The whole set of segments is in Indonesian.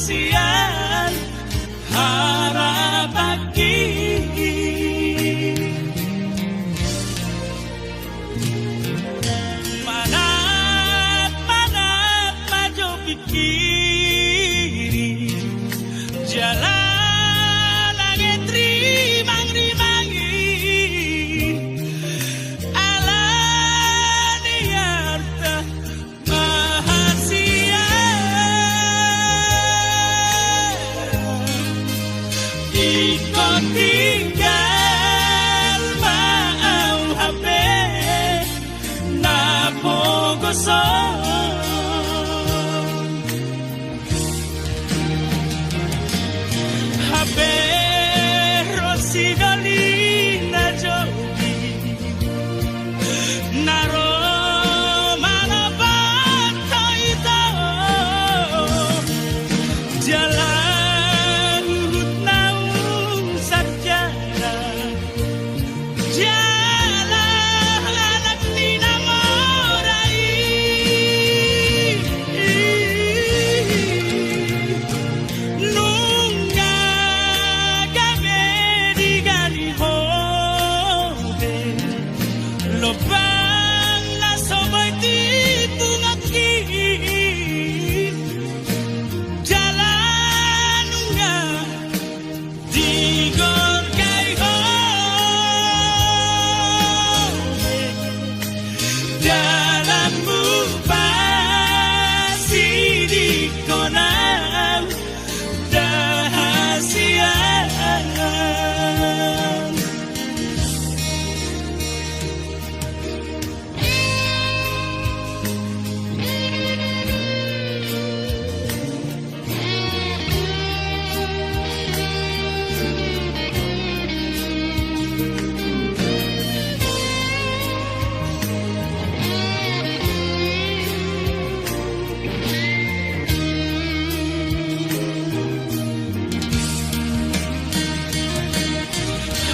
sian harapaki manat maju pikiri jalan angin rimang-rimangi ala niarta mahasia ikut tinggal mau HP napogosong HP Rosidoli na jogi naro manabat ito jalan naung sarjana jalan anak ninamorai nunga gabe di gari hode lobang na soboy titungaki jalan nunga digor kay hode dalam bupasi di konang dahasian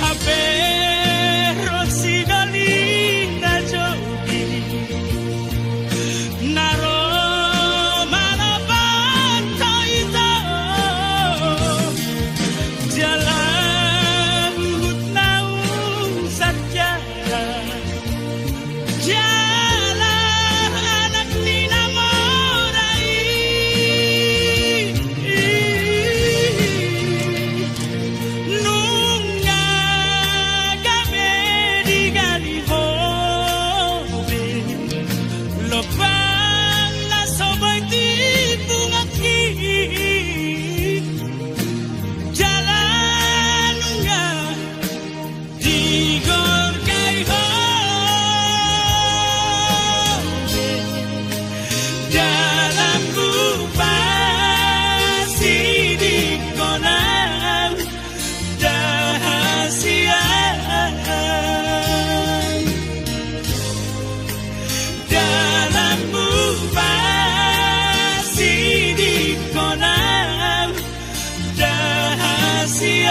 HP Rosidoli na jogi naro manabat ito jalan naung sarjana jalan anak ninamorai nunga gabe di gari hode lobang na soboy titungaki jalan nunga digor kay hode dalam bupasi di konang dahasian dalam bupasi di konang dahasian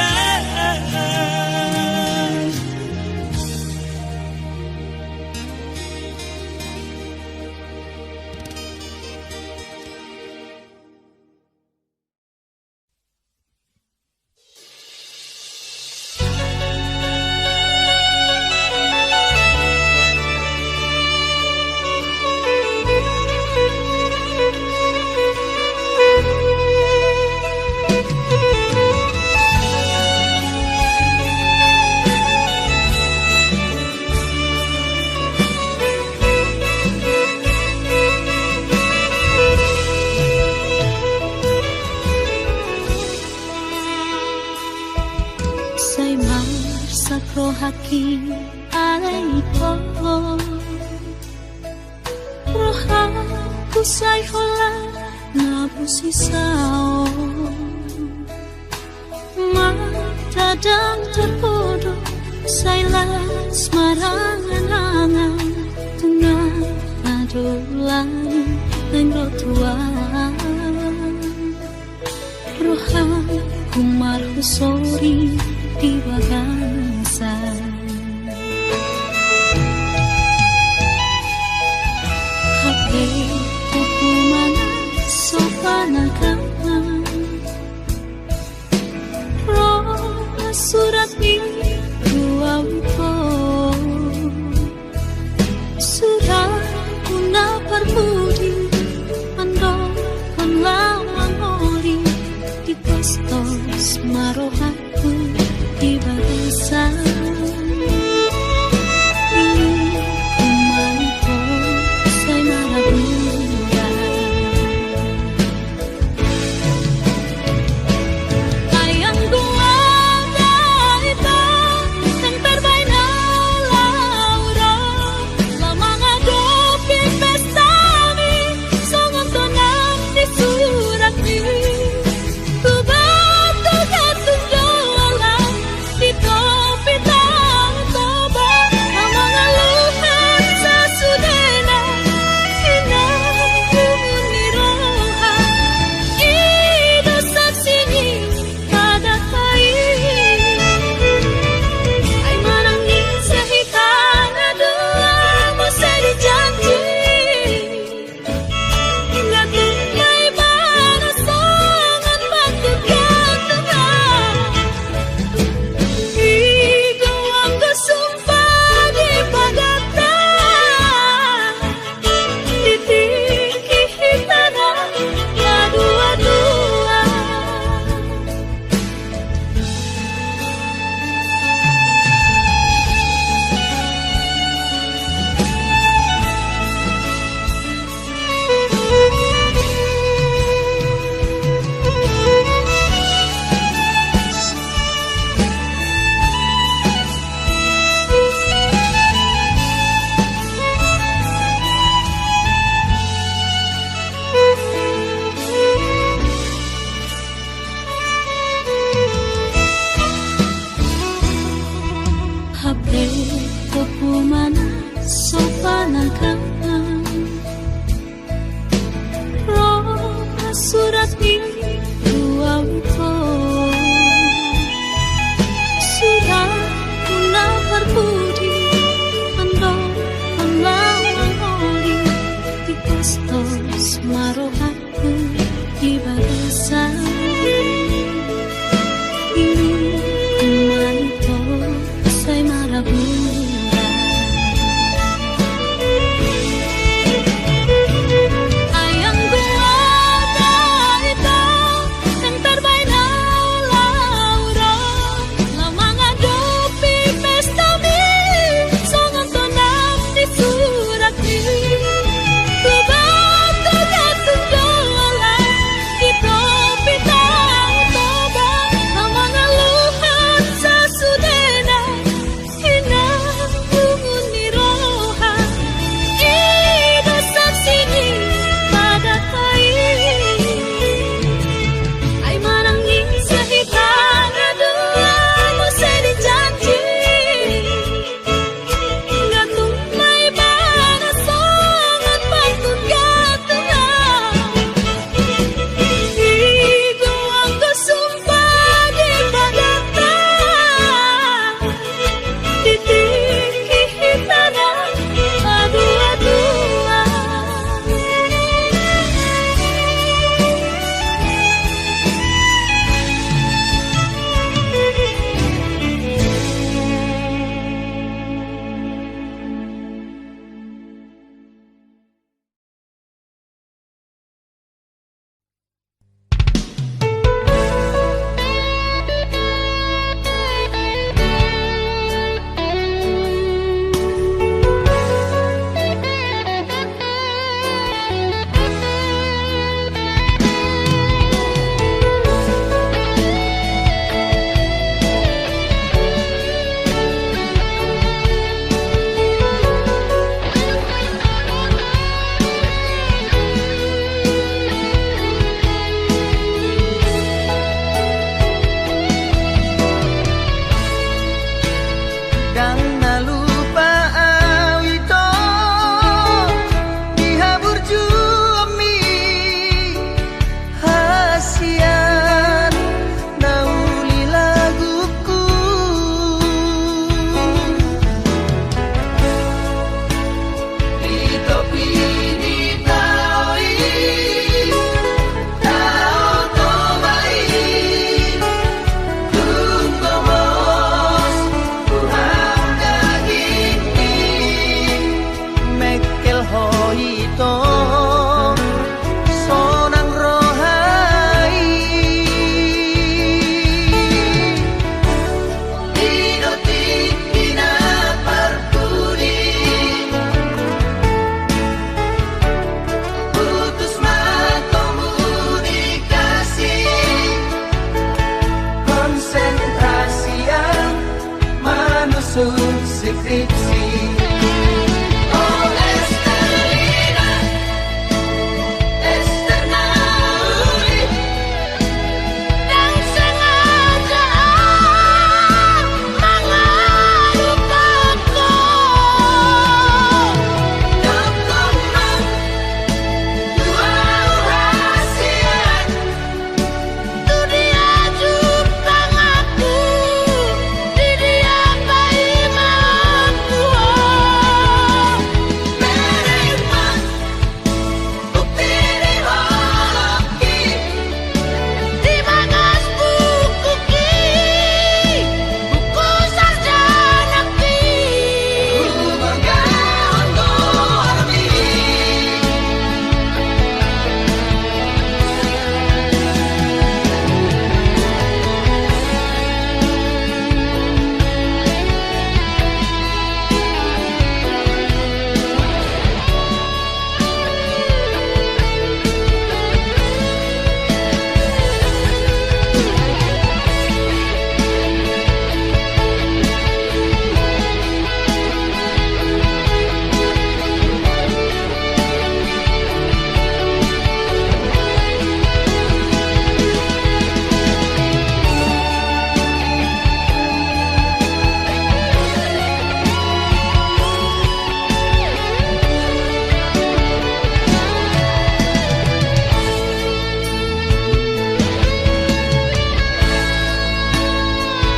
say marsakro haki alaiko rohaku say hola nabusisao matadang terpodok say las marangan-angan tengah adolan ng rotuan rohaku marhusori di bagansa HP hukuman sopan agama surat ni ruangku surat una permudi ando kon lawang oli di postos marohaku di barisan menyusun skripsi. Oh Esterina, Ester Nauli, yang sengaja mengelupaku. dokumen dua rahasia. Itu dia Jepang aku, di dia bayi malamku. Menerima bukti di Holoki, Di bagas buku ki, buku sarjana ki. bangga untuk army.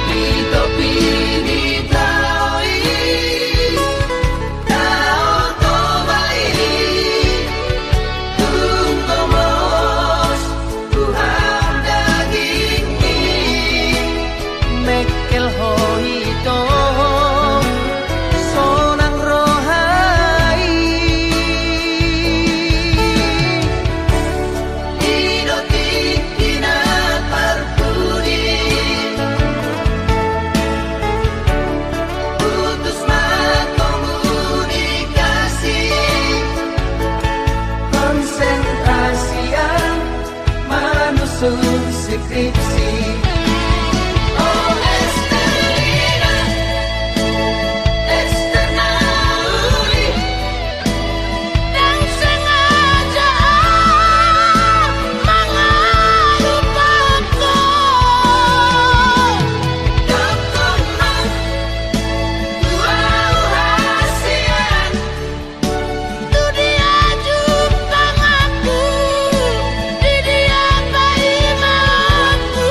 Di topi di taui, tao tobai, tunggu mos, Tuhan daging mi, mekel hoito, sonang rohai, idoti tina parpudi. Putus komunikasi, konsentrasi yang menyusun skripsi. Oh Esterina, Ester Nauli, Yang sengaja mengelupaku. dokumen dua rahasia. Itu dia Jepang aku, di dia bayi malamku.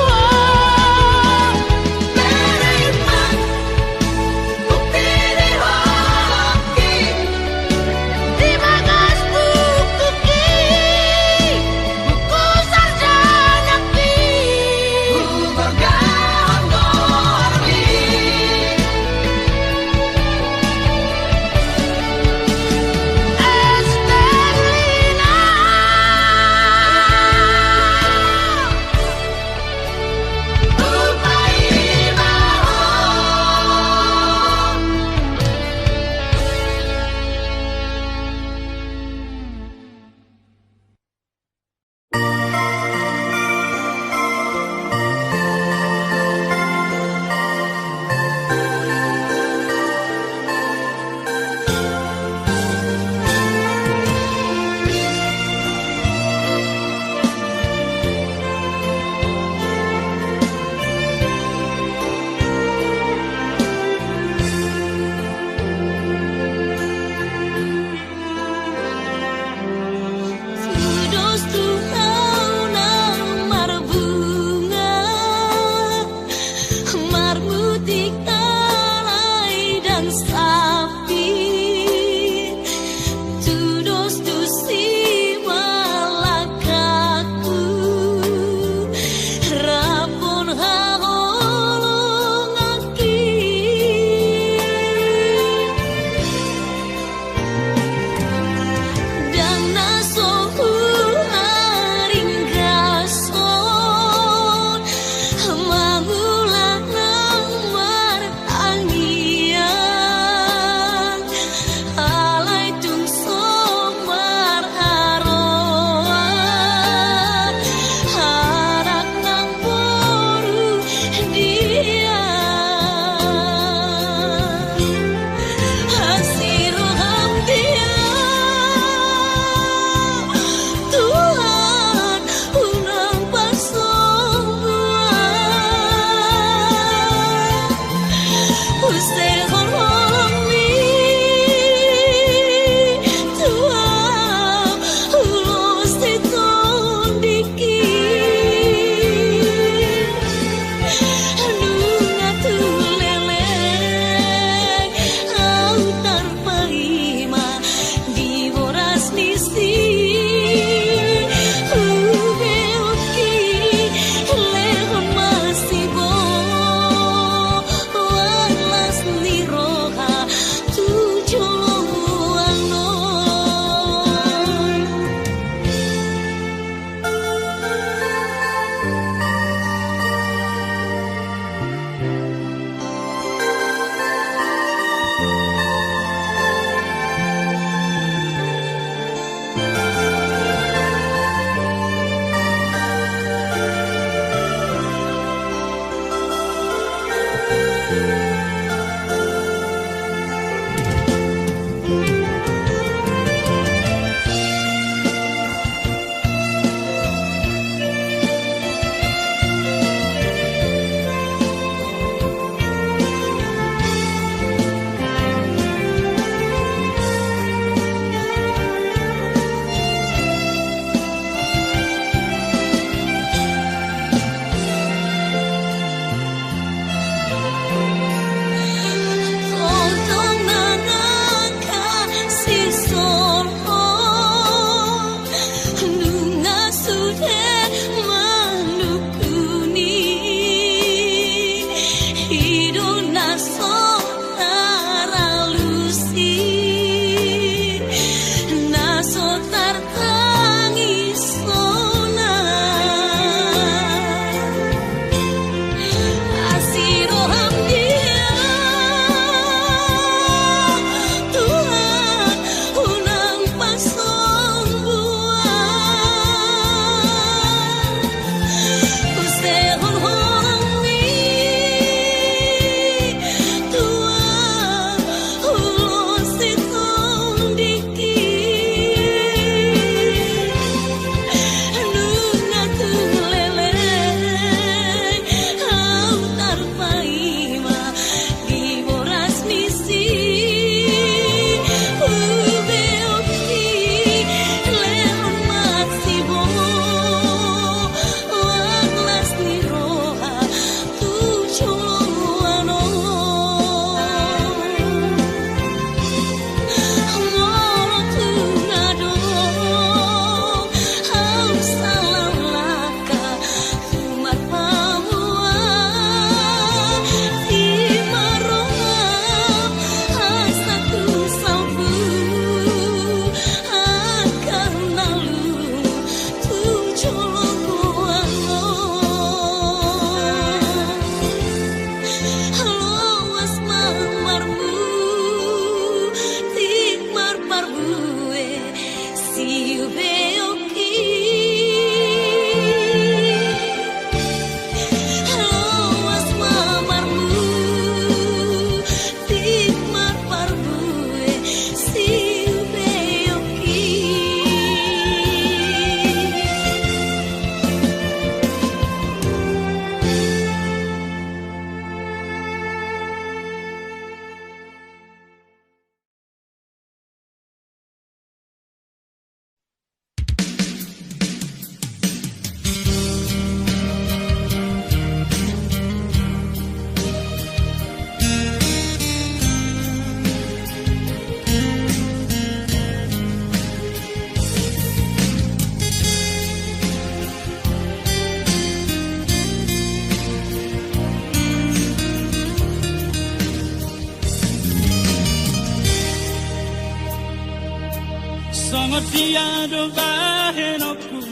Tiado bahenoku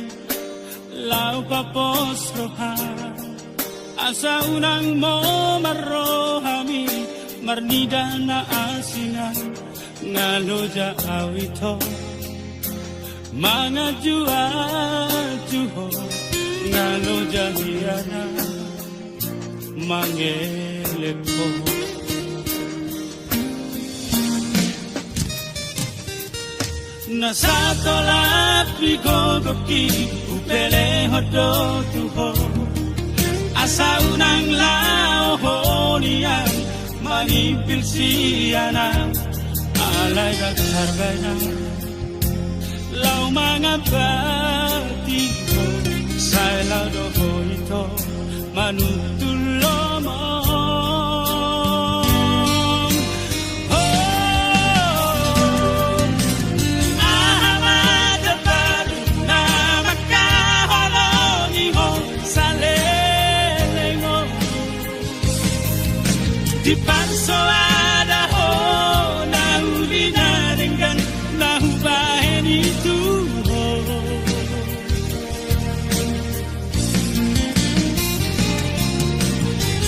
lau papos roha asa unang mo marohami marnida na asina ngalo ja awito mga jua juho ngalo ja hiana mangeleko Nasa tolak bigogoki upele hodo tuho asa unang lao honian manipil siyana alay gaghargana lau mga batiho sa lado ho ito manutulo mo Di panso ada ho na uli na dengan na hubahin itu ho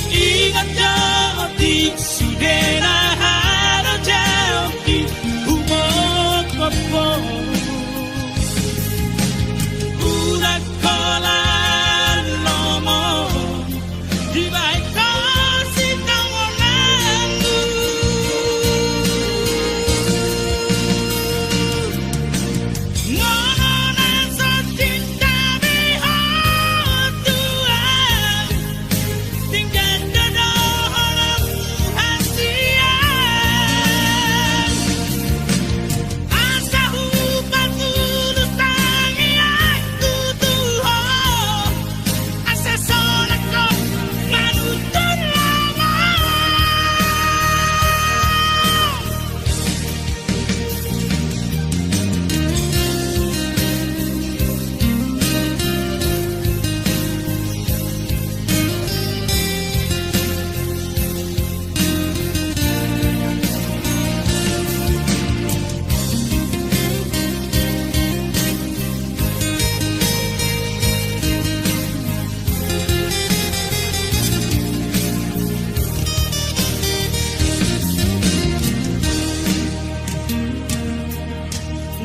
Ingat jauh di sudena haro jauh di humok popo Udah kolan lomo di baik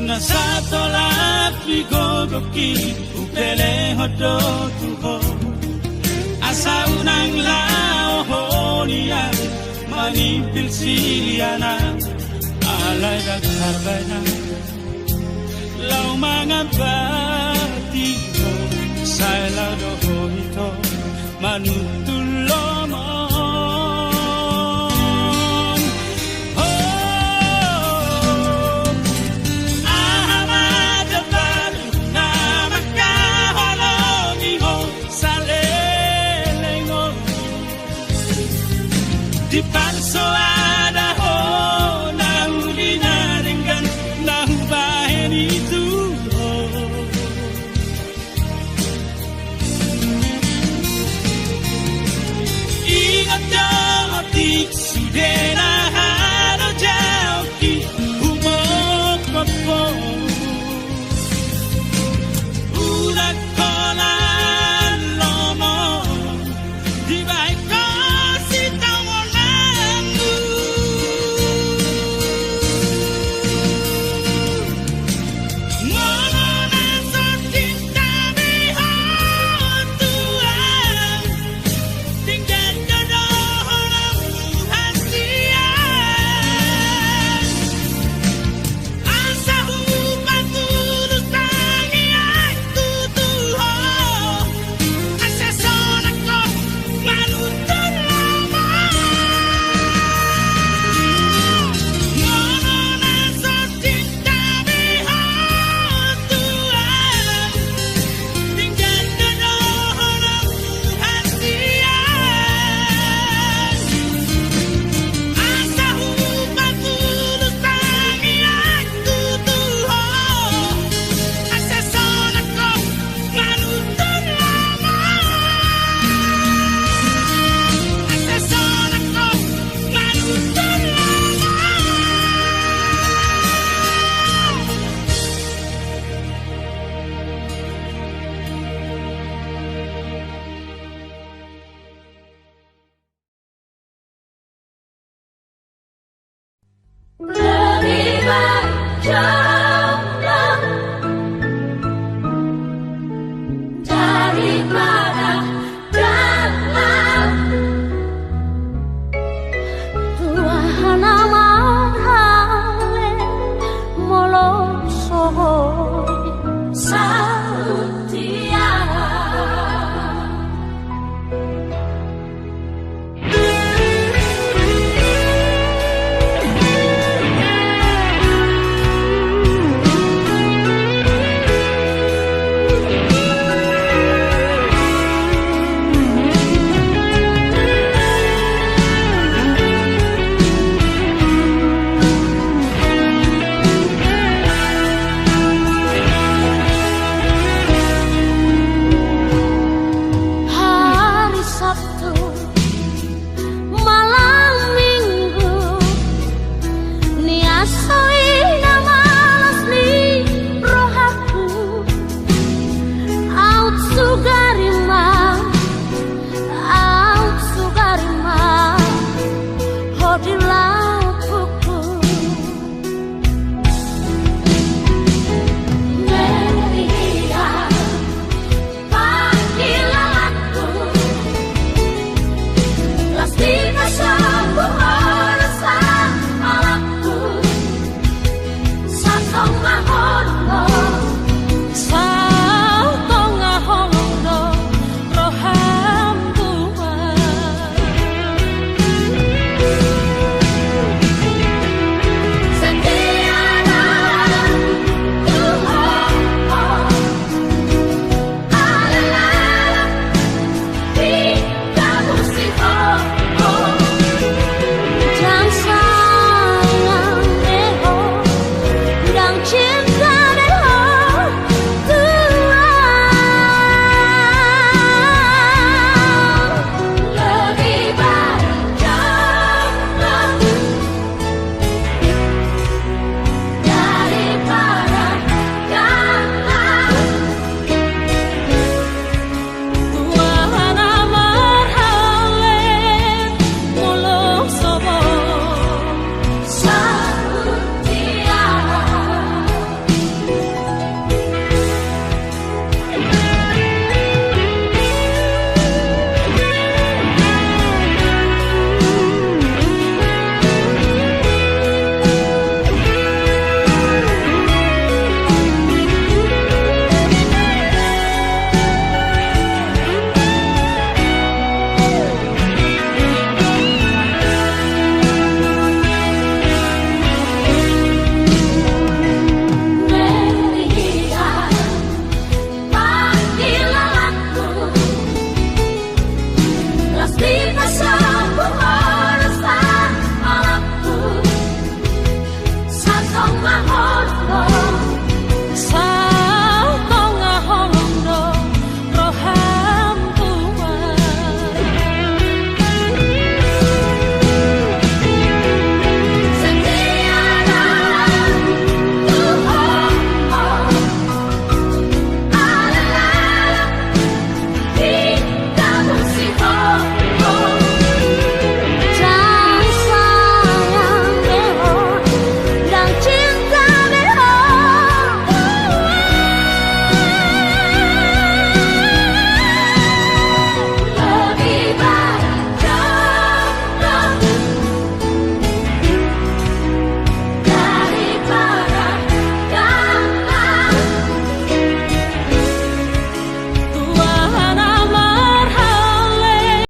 Nasa tolak bigogoki upele hodo tuho asa unang lao honian manipil siyana alay gaghargana lau mga batiho sa lado ho ito manutulo mo Di panso ada ho na uli na dengan na hubahin itu ho Ingat jauh di sudena haro jauh di humok popo Udah kolan lomo di baik Tinggal jodoh orang rahasia Jangan